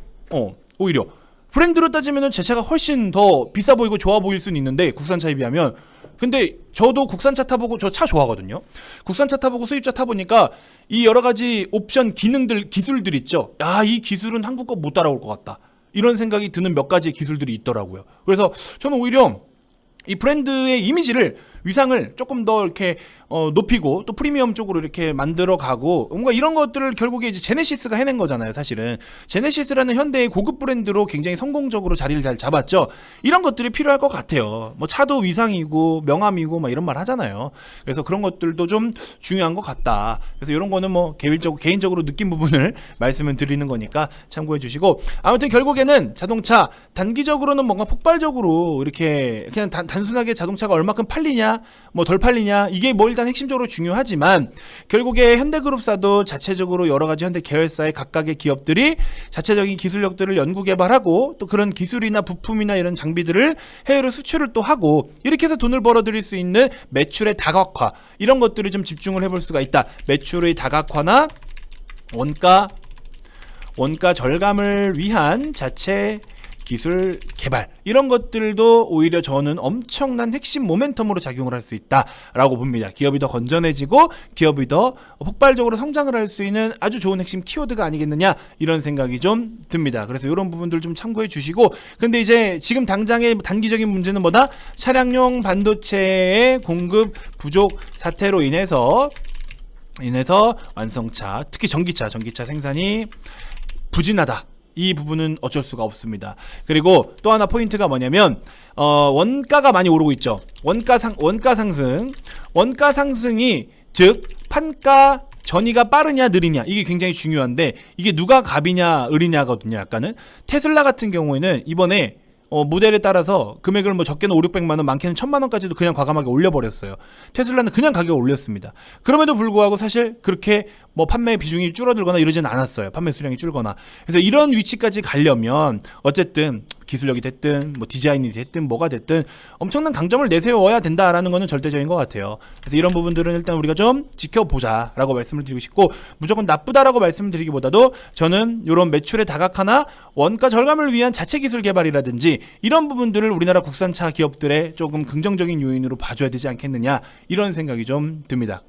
오히려 브랜드로 따지면은 제 차가 훨씬 더 비싸 보이고 좋아 보일 수는 있는데, 국산차에 비하면. 근데 저도 국산차 타보고, 저 차 좋아하거든요. 국산차 타보고 수입차 타보니까 이 여러가지 옵션, 기능들, 기술들 있죠. 야, 이 기술은 한국 거 못 따라올 것 같다, 이런 생각이 드는 몇 가지의 기술들이 있더라고요. 그래서 저는 오히려 이 브랜드의 이미지를, 위상을 조금 더 이렇게 높이고 또 프리미엄 쪽으로 이렇게 만들어 가고, 뭔가 이런 것들을 결국에 이제 제네시스가 해낸 거잖아요. 사실은 제네시스라는 현대의 고급 브랜드로 굉장히 성공적으로 자리를 잘 잡았죠. 이런 것들이 필요할 것 같아요. 뭐 차도 위상이고 명함이고 막 이런 말 하잖아요. 그래서 그런 것들도 좀 중요한 것 같다. 그래서 이런 거는 뭐 개인적으로 느낀 부분을 말씀을 드리는 거니까 참고해 주시고, 아무튼 결국에는 자동차 단기적으로는 뭔가 폭발적으로 이렇게 그냥 단순하게 자동차가 얼마큼 팔리냐 뭐 덜 팔리냐, 이게 뭐 일단 핵심적으로 중요하지만, 결국에 현대그룹사도 자체적으로 여러가지 현대 계열사의 각각의 기업들이 자체적인 기술력들을 연구 개발하고, 또 그런 기술이나 부품이나 이런 장비들을 해외로 수출을 또 하고, 이렇게 해서 돈을 벌어들일 수 있는 매출의 다각화, 이런 것들을 좀 집중을 해볼 수가 있다. 매출의 다각화나 원가 절감을 위한 자체 기술 개발, 이런 것들도 오히려 저는 엄청난 핵심 모멘텀으로 작용을 할 수 있다라고 봅니다. 기업이 더 건전해지고 기업이 더 폭발적으로 성장을 할 수 있는 아주 좋은 핵심 키워드가 아니겠느냐, 이런 생각이 좀 듭니다. 그래서 이런 부분들 좀 참고해 주시고, 근데 이제 지금 당장의 단기적인 문제는 뭐다? 차량용 반도체의 공급 부족 사태로 인해서 완성차, 특히 전기차 생산이 부진하다. 이 부분은 어쩔 수가 없습니다. 그리고 또 하나 포인트가 뭐냐면 원가가 많이 오르고 있죠. 원가 상승이 즉 판가 전이가 빠르냐 느리냐, 이게 굉장히 중요한데, 이게 누가 갑이냐 을이냐거든요. 약간은 테슬라 같은 경우에는 이번에 모델에 따라서 금액을 뭐 적게는 5,600만 원, 많게는 1,000만 원까지도 그냥 과감하게 올려버렸어요. 테슬라는 그냥 가격을 올렸습니다. 그럼에도 불구하고 사실 그렇게 뭐 판매 비중이 줄어들거나 이러지는 않았어요. 판매 수량이 줄거나. 그래서 이런 위치까지 가려면 어쨌든 기술력이 됐든 뭐 디자인이 됐든 뭐가 됐든 엄청난 강점을 내세워야 된다라는 거는 절대적인 것 같아요. 그래서 이런 부분들은 일단 우리가 좀 지켜보자라고 말씀을 드리고 싶고, 무조건 나쁘다라고 말씀드리기보다도 저는 이런 매출에 다각화나 원가 절감을 위한 자체 기술 개발이라든지 이런 부분들을 우리나라 국산차 기업들의 조금 긍정적인 요인으로 봐줘야 되지 않겠느냐, 이런 생각이 좀 듭니다.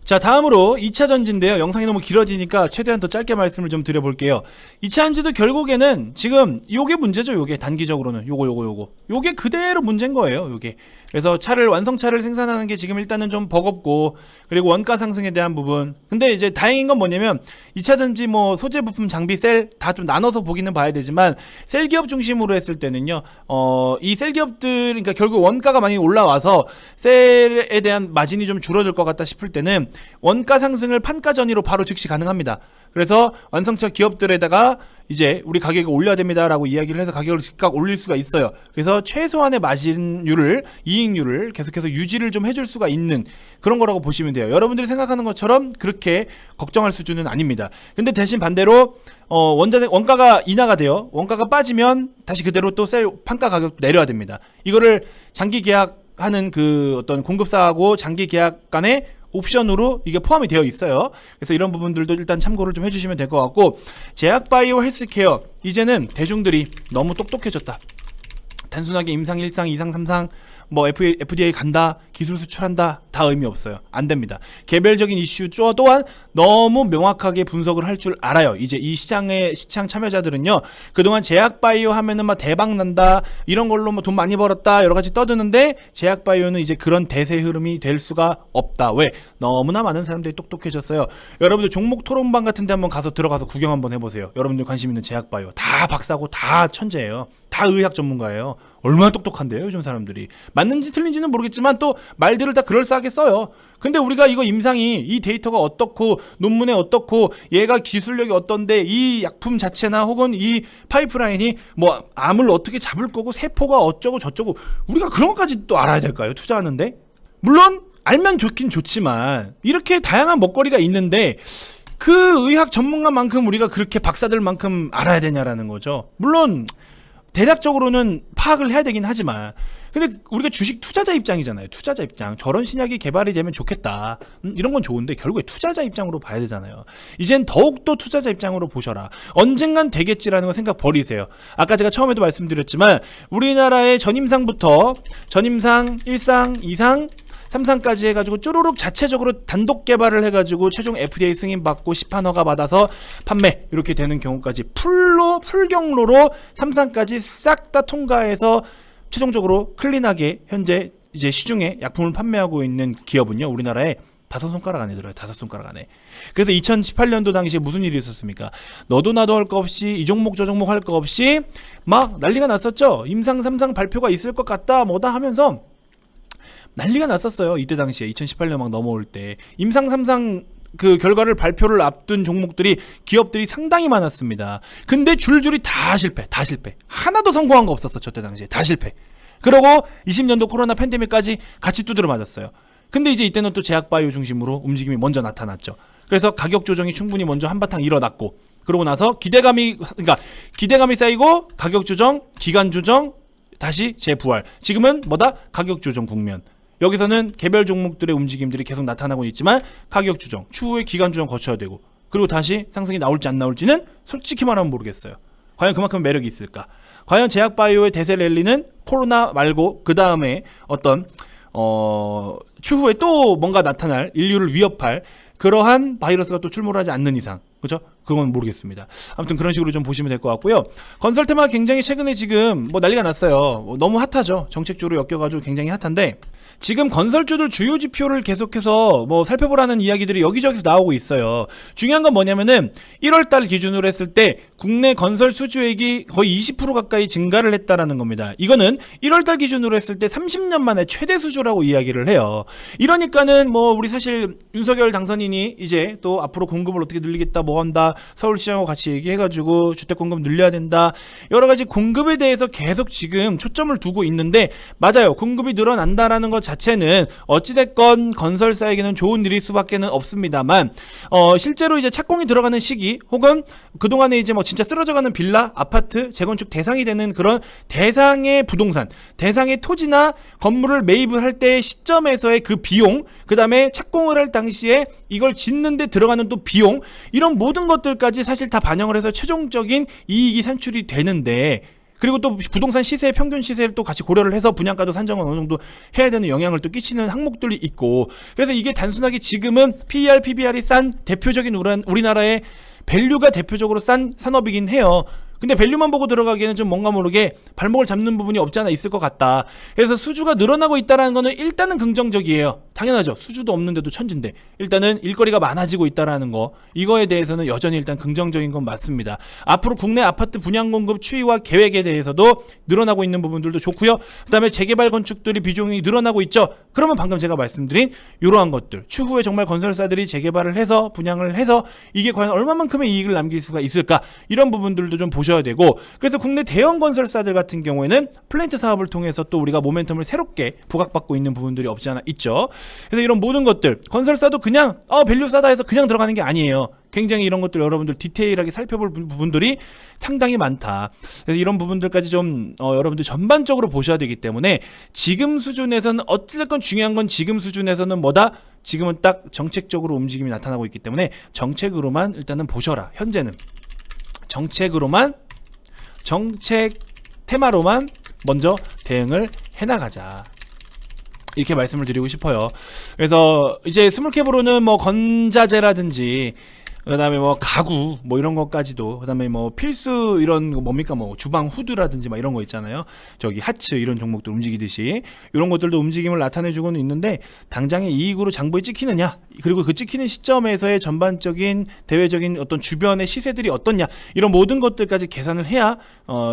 자, 다음으로 2차 전지인데요. 영상이 너무 길어지니까 최대한 더 짧게 말씀을 좀 드려볼게요. 2차 전지도 결국에는 지금 요게 문제죠. 요게 단기적으로는 요게 그대로 문제인 거예요. 요게. 그래서 완성차를 생산하는 게 지금 일단은 좀 버겁고, 그리고 원가 상승에 대한 부분. 근데 이제 다행인 건 뭐냐면 2차 전지 뭐 소재 부품 장비 셀 다 좀 나눠서 보기는 봐야 되지만, 셀 기업 중심으로 했을 때는요. 이 셀 기업들, 그러니까 결국 원가가 많이 올라와서 셀에 대한 마진이 좀 줄어들 것 같다 싶을 때는 원가 상승을 판가 전이로 바로 즉시 가능합니다. 그래서 완성차 기업들에다가 이제 우리 가격을 올려야 됩니다라고 이야기를 해서 가격을 즉각 올릴 수가 있어요. 그래서 최소한의 마진율을, 이익률을 계속해서 유지를 좀 해줄 수가 있는 그런 거라고 보시면 돼요. 여러분들이 생각하는 것처럼 그렇게 걱정할 수준은 아닙니다. 근데 대신 반대로 원가가 인하가 돼요. 원가가 빠지면 다시 그대로 또 셀 판가 가격 내려야 됩니다. 이거를 장기 계약하는 그 어떤 공급사하고 장기 계약 간의 옵션으로 이게 포함이 되어 있어요. 그래서 이런 부분들도 일단 참고를 좀 해주시면 될 것 같고, 제약바이오 헬스케어, 이제는 대중들이 너무 똑똑해졌다. 단순하게 임상 1상, 2상, 3상 뭐 FDA 간다, 기술 수출한다, 다 의미 없어요. 안 됩니다. 개별적인 이슈 또한 너무 명확하게 분석을 할 줄 알아요. 이제 이 시장 참여자들은요, 그동안 제약바이오 하면은 막 대박 난다, 이런 걸로 뭐 돈 많이 벌었다, 여러 가지 떠드는데, 제약바이오는 이제 그런 대세 흐름이 될 수가 없다. 왜? 너무나 많은 사람들이 똑똑해졌어요. 여러분들 종목 토론방 같은 데 한번 들어가서 구경 한번 해보세요. 여러분들 관심 있는 제약바이오. 다 박사고 다 천재예요. 다 의학 전문가예요. 얼마나 똑똑한데요, 요즘 사람들이. 맞는지 틀린지는 모르겠지만 또 말들을 다 그럴싸하게 써요. 근데 우리가 이거 임상이, 이 데이터가 어떻고 논문에 어떻고 얘가 기술력이 어떤데 이 약품 자체나 혹은 이 파이프라인이 뭐 암을 어떻게 잡을 거고 세포가 어쩌고 저쩌고, 우리가 그런 것까지 또 알아야 될까요, 투자하는데? 물론 알면 좋긴 좋지만 이렇게 다양한 먹거리가 있는데 그 의학 전문가만큼 우리가 그렇게 박사들만큼 알아야 되냐라는 거죠. 물론 대략적으로는 파악을 해야 되긴 하지만, 근데 우리가 주식 투자자 입장이잖아요. 투자자 입장. 저런 신약이 개발이 되면 좋겠다. 이런 건 좋은데 결국에 투자자 입장으로 봐야 되잖아요. 이젠 더욱더 투자자 입장으로 보셔라. 언젠간 되겠지라는 거 생각 버리세요. 아까 제가 처음에도 말씀드렸지만 우리나라의 전임상부터 전임상 1상, 2상, 3상까지 해가지고 쭈루룩 자체적으로 단독 개발을 해가지고 최종 FDA 승인받고 시판 허가 받아서 판매, 이렇게 되는 경우까지 풀경로로 3상까지 싹 다 통과해서 최종적으로 클린하게 현재 이제 시중에 약품을 판매하고 있는 기업은요, 우리나라에 5손가락 안에 들어요. 5손가락 안에. 그래서 2018년도 당시에 무슨 일이 있었습니까? 너도 나도 할 거 없이, 이 종목 저 종목 할 거 없이 막 난리가 났었죠. 임상 3상 발표가 있을 것 같다 뭐다 하면서 난리가 났었어요. 이때 당시에 2018년 막 넘어올 때 임상 3상 그 결과를 발표를 앞둔 종목들이, 기업들이 상당히 많았습니다. 근데 줄줄이 다 실패. 하나도 성공한 거 없었어. 저때 당시에 다 실패. 그러고 20년도 코로나 팬데믹까지 같이 두드려 맞았어요. 근데 이제 이때는 또 제약바이오 중심으로 움직임이 먼저 나타났죠. 그래서 가격 조정이 충분히 먼저 한바탕 일어났고, 그러고 나서 기대감이 쌓이고 가격 조정, 기간 조정, 다시 재부활. 지금은 뭐다? 가격 조정 국면. 여기서는 개별 종목들의 움직임들이 계속 나타나고 있지만 가격 조정, 추후에 기간 조정 거쳐야 되고, 그리고 다시 상승이 나올지 안 나올지는 솔직히 말하면 모르겠어요. 과연 그만큼 매력이 있을까? 과연 제약바이오의 대세 랠리는 코로나 말고 그 다음에 어떤 추후에 또 뭔가 나타날, 인류를 위협할 그러한 바이러스가 또 출몰하지 않는 이상, 그죠? 그건 모르겠습니다. 아무튼 그런 식으로 좀 보시면 될 것 같고요. 건설 테마가 굉장히 최근에 지금 뭐 난리가 났어요. 너무 핫하죠. 정책적으로 엮여가지고 굉장히 핫한데, 지금 건설주들 주요 지표를 계속해서 뭐 살펴보라는 이야기들이 여기저기서 나오고 있어요. 중요한 건 뭐냐면은 1월달 기준으로 했을 때 국내 건설 수주액이 거의 20% 가까이 증가를 했다라는 겁니다. 이거는 1월달 기준으로 했을 때 30년 만에 최대 수주라고 이야기를 해요. 이러니까는 뭐 우리 사실 윤석열 당선인이 이제 또 앞으로 공급을 어떻게 늘리겠다 뭐 한다, 서울시장하고 같이 얘기해가지고 주택 공급 늘려야 된다, 여러 가지 공급에 대해서 계속 지금 초점을 두고 있는데, 맞아요. 공급이 늘어난다라는 것 자체는 어찌됐건 건설사에게는 좋은 일일 수밖에는 없습니다만, 실제로 이제 착공이 들어가는 시기, 혹은 그동안에 이제 뭐 진짜 쓰러져가는 빌라, 아파트, 재건축 대상이 되는 그런 대상의 부동산, 대상의 토지나 건물을 매입을 할 때 시점에서의 그 비용, 그 다음에 착공을 할 당시에 이걸 짓는데 들어가는 또 비용, 이런 모든 것들까지 사실 다 반영을 해서 최종적인 이익이 산출이 되는데, 그리고 또 부동산 시세의 평균 시세를 또 같이 고려를 해서 분양가도 산정을 어느 정도 해야 되는 영향을 또 끼치는 항목들이 있고, 그래서 이게 단순하게 지금은 PER, PBR이 싼 대표적인 우리나라의 밸류가 대표적으로 싼 산업이긴 해요. 근데 밸류만 보고 들어가기에는 좀 뭔가 모르게 발목을 잡는 부분이 없지 않아 있을 것 같다. 그래서 수주가 늘어나고 있다는 거는 일단은 긍정적이에요. 당연하죠. 수주도 없는데도 천진데 일단은 일거리가 많아지고 있다는 거, 이거에 대해서는 여전히 일단 긍정적인 건 맞습니다. 앞으로 국내 아파트 분양 공급 추이와 계획에 대해서도 늘어나고 있는 부분들도 좋고요. 그 다음에 재개발 건축들이 비중이 늘어나고 있죠. 그러면 방금 제가 말씀드린 이러한 것들, 추후에 정말 건설사들이 재개발을 해서 분양을 해서 이게 과연 얼마만큼의 이익을 남길 수가 있을까, 이런 부분들도 좀 보셔야 되고, 그래서 국내 대형 건설사들 같은 경우에는 플랜트 사업을 통해서 또 우리가 모멘텀을 새롭게 부각받고 있는 부분들이 없지 않아 있죠. 그래서 이런 모든 것들, 건설사도 그냥 밸류 싸다 해서 그냥 들어가는 게 아니에요. 굉장히 이런 것들 여러분들 디테일하게 살펴볼 부분들이 상당히 많다. 그래서 이런 부분들까지 좀 여러분들 전반적으로 보셔야 되기 때문에, 지금 수준에서는 어찌됐건 중요한 건 지금 수준에서는 뭐다? 지금은 딱 정책적으로 움직임이 나타나고 있기 때문에 정책으로만 일단은 보셔라. 현재는 정책으로만, 정책 테마로만 먼저 대응을 해나가자, 이렇게 말씀을 드리고 싶어요. 그래서 이제 스몰캡으로는 뭐 건자재라든지, 그 다음에 뭐 가구 뭐 이런 것까지도, 그 다음에 뭐 필수 이런 거 뭡니까, 뭐 주방 후드라든지 막 이런 거 있잖아요. 저기 하츠 이런 종목들 움직이듯이 이런 것들도 움직임을 나타내주고는 있는데, 당장의 이익으로 장부에 찍히느냐, 그리고 그 찍히는 시점에서의 전반적인 대외적인 어떤 주변의 시세들이 어떻냐, 이런 모든 것들까지 계산을 해야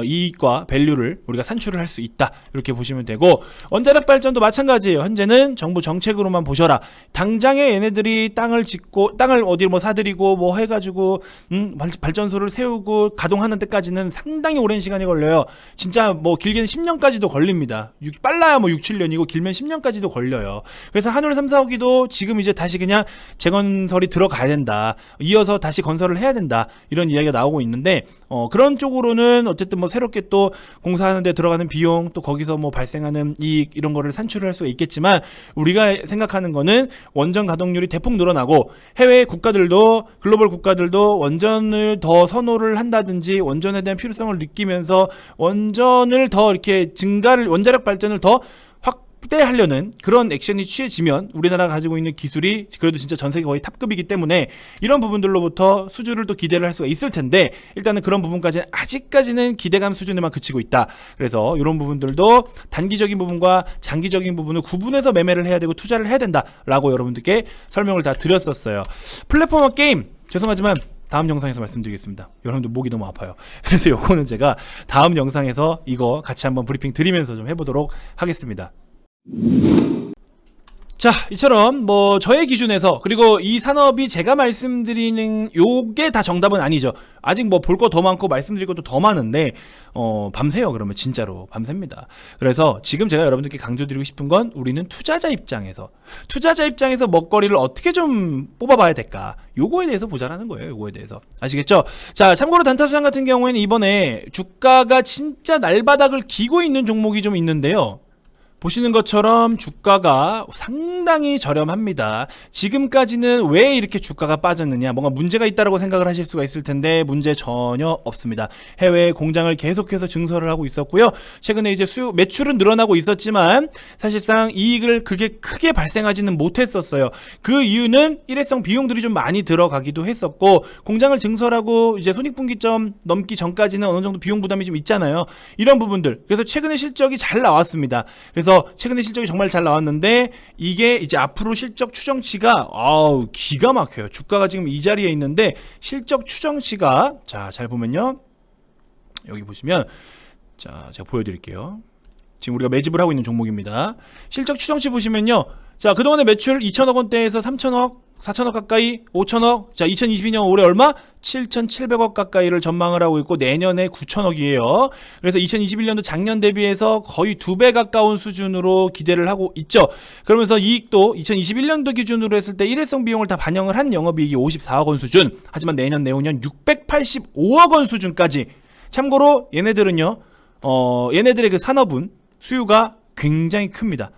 이익과 밸류를 우리가 산출을 할 수 있다, 이렇게 보시면 되고, 원자력 발전도 마찬가지예요. 현재는 정부 정책으로만 보셔라. 당장에 얘네들이 땅을 짓고 땅을 어디 뭐 사들이고 뭐 해가지고 발전소를 세우고 가동하는 데까지는 상당히 오랜 시간이 걸려요. 진짜 뭐 길게는 10년까지도 걸립니다. 빨라야 뭐 6, 7년이고 길면 10년까지도 걸려요. 그래서 한울 3, 4호기도 지금 이제 다시 그냥 재건설이 들어가야 된다, 이어서 다시 건설을 해야 된다, 이런 이야기가 나오고 있는데, 그런 쪽으로는 어쨌든 뭐 새롭게 또 공사하는 데 들어가는 비용, 또 거기서 뭐 발생하는 이익, 이런 거를 산출을 할 수가 있겠지만, 우리가 생각하는 거는 원전 가동률이 대폭 늘어나고 해외 국가들도, 글로벌 국가들도 원전을 더 선호를 한다든지, 원전에 대한 필요성을 느끼면서 원전을 더 이렇게 원자력 발전을 더 확대하려는 그런 액션이 취해지면, 우리나라가 가지고 있는 기술이 그래도 진짜 전 세계 거의 탑급이기 때문에 이런 부분들로부터 수주를 또 기대를 할 수가 있을 텐데, 일단은 그런 부분까지는 아직까지는 기대감 수준에만 그치고 있다. 그래서 이런 부분들도 단기적인 부분과 장기적인 부분을 구분해서 매매를 해야 되고 투자를 해야 된다라고 여러분들께 설명을 다 드렸었어요. 플랫폼 게임, 죄송하지만 다음 영상에서 말씀드리겠습니다. 여러분들 목이 너무 아파요. 그래서 요거는 제가 다음 영상에서 이거 같이 한번 브리핑 드리면서 좀 해보도록 하겠습니다. 자, 이처럼 뭐 저의 기준에서, 그리고 이 산업이 제가 말씀드리는 요게 다 정답은 아니죠. 아직 뭐 볼 거 더 많고 말씀드릴 것도 더 많은데 밤새요. 그러면 진짜로 밤새입니다. 그래서 지금 제가 여러분들께 강조드리고 싶은 건, 우리는 투자자 입장에서 먹거리를 어떻게 좀 뽑아봐야 될까, 요거에 대해서 보자라는 거예요. 요거에 대해서 아시겠죠? 자, 참고로 단타수장 같은 경우에는 이번에 주가가 진짜 날바닥을 기고 있는 종목이 좀 있는데요. 보시는 것처럼 주가가 상당히 저렴합니다. 지금까지는 왜 이렇게 주가가 빠졌느냐, 뭔가 문제가 있다고 생각을 하실 수가 있을 텐데, 문제 전혀 없습니다. 해외 공장을 계속해서 증설을 하고 있었고요. 최근에 이제 매출은 늘어나고 있었지만 사실상 이익을 그게 크게 발생하지는 못했었어요. 그 이유는 일회성 비용들이 좀 많이 들어가기도 했었고, 공장을 증설하고 이제 손익분기점 넘기 전까지는 어느 정도 비용 부담이 좀 있잖아요. 이런 부분들. 그래서 최근에 실적이 잘 나왔습니다. 그래서 최근에 실적이 정말 잘 나왔는데, 이게 이제 앞으로 실적 추정치가 기가 막혀요. 주가가 지금 이 자리에 있는데 실적 추정치가, 자, 잘 보면요, 여기 보시면, 자, 제가 보여드릴게요. 지금 우리가 매집을 하고 있는 종목입니다. 실적 추정치 보시면요, 자, 그동안의 매출 2천억 원대에서 3천억, 4천억 가까이, 5천억. 자, 2022년 올해 얼마? 7,700억 가까이를 전망을 하고 있고 내년에 9천억이에요. 그래서 2021년도 작년 대비해서 거의 2배 가까운 수준으로 기대를 하고 있죠. 그러면서 이익도 2021년도 기준으로 했을 때 일회성 비용을 다 반영을 한 영업이익이 54억 원 수준. 하지만 내년 내후년 685억 원 수준까지. 참고로 얘네들은요. 얘네들의 그 산업은 수요가 굉장히 큽니다.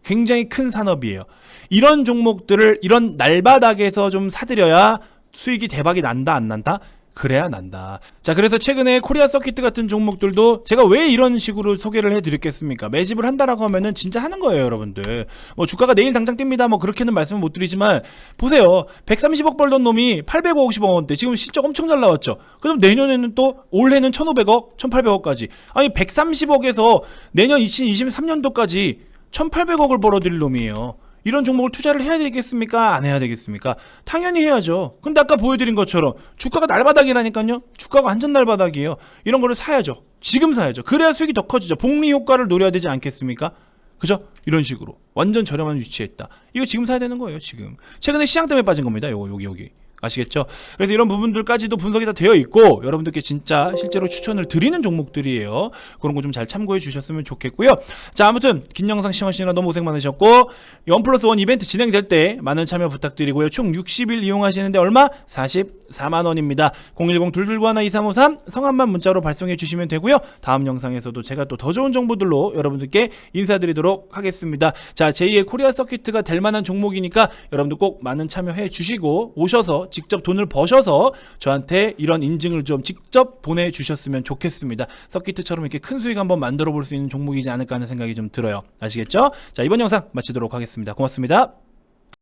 굉장히 큰 산업이에요. 이런 종목들을 이런 날바닥에서 좀 사들여야 수익이 대박이 난다 안 난다? 그래야 난다. 자, 그래서 최근에 코리아 서킷 같은 종목들도 제가 왜 이런 식으로 소개를 해드렸겠습니까? 매집을 한다라고 하면은 진짜 하는 거예요, 여러분들. 뭐 주가가 내일 당장 뜹니다. 뭐 그렇게는 말씀을 못 드리지만 보세요. 130억 벌던 놈이 850억 원대 지금 실적 엄청 잘 나왔죠. 그럼 내년에는 또 올해는 1,500억, 1,800억까지. 아니 130억에서 내년 2023년도까지 1,800억을 벌어들일 놈이에요. 이런 종목을 투자를 해야 되겠습니까? 안 해야 되겠습니까? 당연히 해야죠. 근데 아까 보여드린 것처럼 주가가 날바닥이라니까요. 주가가 완전 날바닥이에요. 이런 거를 사야죠. 지금 사야죠. 그래야 수익이 더 커지죠. 복리 효과를 노려야 되지 않겠습니까? 그죠? 이런 식으로 완전 저렴한 위치에 있다. 이거 지금 사야 되는 거예요. 지금 최근에 시장 때문에 빠진 겁니다. 요거 여기 아시겠죠? 그래서 이런 부분들까지도 분석이 다 되어 있고 여러분들께 진짜 실제로 추천을 드리는 종목들이에요. 그런 거 좀 잘 참고해 주셨으면 좋겠고요. 자, 아무튼 긴 영상 시청하시느라 너무 고생 많으셨고 1+1 이벤트 진행될 때 많은 참여 부탁드리고요. 총 60일 이용하시는데 얼마? 44만원입니다. 010-221-2353 성함만 문자로 발송해 주시면 되고요. 다음 영상에서도 제가 또 더 좋은 정보들로 여러분들께 인사드리도록 하겠습니다. 자, 제2의 코리아 서킷가 될 만한 종목이니까 여러분들 꼭 많은 참여해 주시고 오셔서 직접 돈을 버셔서 저한테 이런 인증을 좀 직접 보내주셨으면 좋겠습니다. 서킷처럼 이렇게 큰 수익 한번 만들어 볼 수 있는 종목이지 않을까 하는 생각이 좀 들어요. 아시겠죠? 자, 이번 영상 마치도록 하겠습니다. 고맙습니다.